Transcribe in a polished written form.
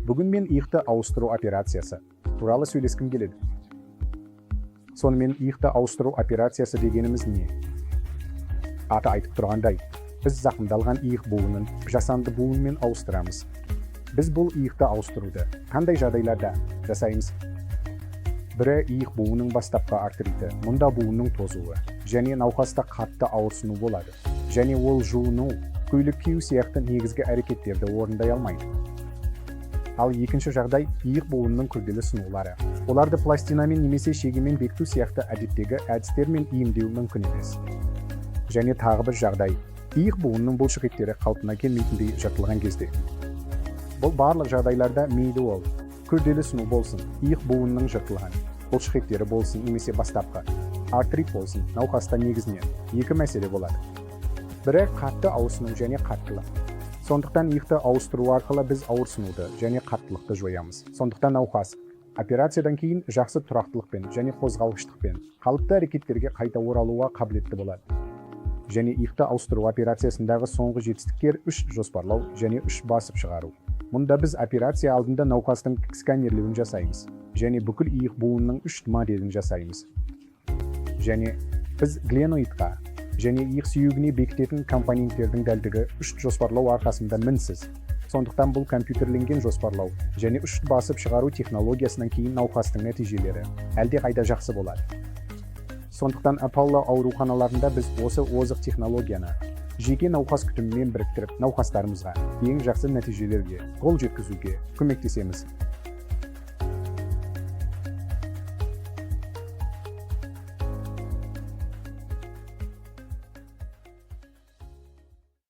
Бүгін мен иықты ауыстыру операциясы туралы сөйлескім келеді. Сонымен иықты ауыстыру операциясы дегеніміз не? Аты айтып тұрғандай, біз зақымдалған иық буынын жасанды буынмен ауыстырамыз. Біз бұл иықты ауыстыруды қандай жағдайларда жасаймыз? Бірі иық буынның бастапқы артрите, мұнда буынның тозуы, және науқаста қатты ауырсыну болады. Және ол жуыну, көйлек кию сияқты негізгі әрекеттерді орындай алмайды. Ал екінші жағдай иық буынның күрделі сынулары. Оларды пластинамен немесе шегемен бекіту сияқты әдеттегі әдістермен емдеу мүмкін емес. Және тағы бір жағдай, иық буынның бұлшықеттері қалпына келмейтіндей жыртылған кезде. Бұл барлық жағдайларда мейлі ол күрделі сыну болсын, иық буынның жыртылған, бұлшықеттері болсын немесе бастапқы артрит болсын, науқаста негізінен екі мәселе болады. Бірі қатты ауырсыну және қаттылық. Сондықтан иықты ауыстыру арқылы біз ауырсынуды және қаттылықты жоямыз. Сондықтан науқас операциядан кейін жақсы тұрақтылықпен және қозғалғыштықпен қалыпты әрекеттерге қайта оралуға қабілетті болады. Және иықты ауыстыру операциясындағы соңғы жетістіктер 3 жоспарлау және 3 басып шығару. Мұнда біз операция алдында науқастың сканерлеуін жасаймыз және бүкіл иық буынның 3 моделін жасаймыз. Және біз гленоидқа және иық сүйегіне бекітетін компоненттердің дәлдігі 3 жоспарлау арқасында мінсіз. Сондықтан бұл компьютерленген жоспарлау және 3 басып шығару технологиясынан кейін науқастың нәтижелері әлде қайда жақсы болады. Сондықтан Apollo ауруханаларында біз осы озық технологияны жеке науқас күтімімен біріктіріп, науқастарымызға ең жақсы нәтижелерге қол жеткізуге көмектесеміз.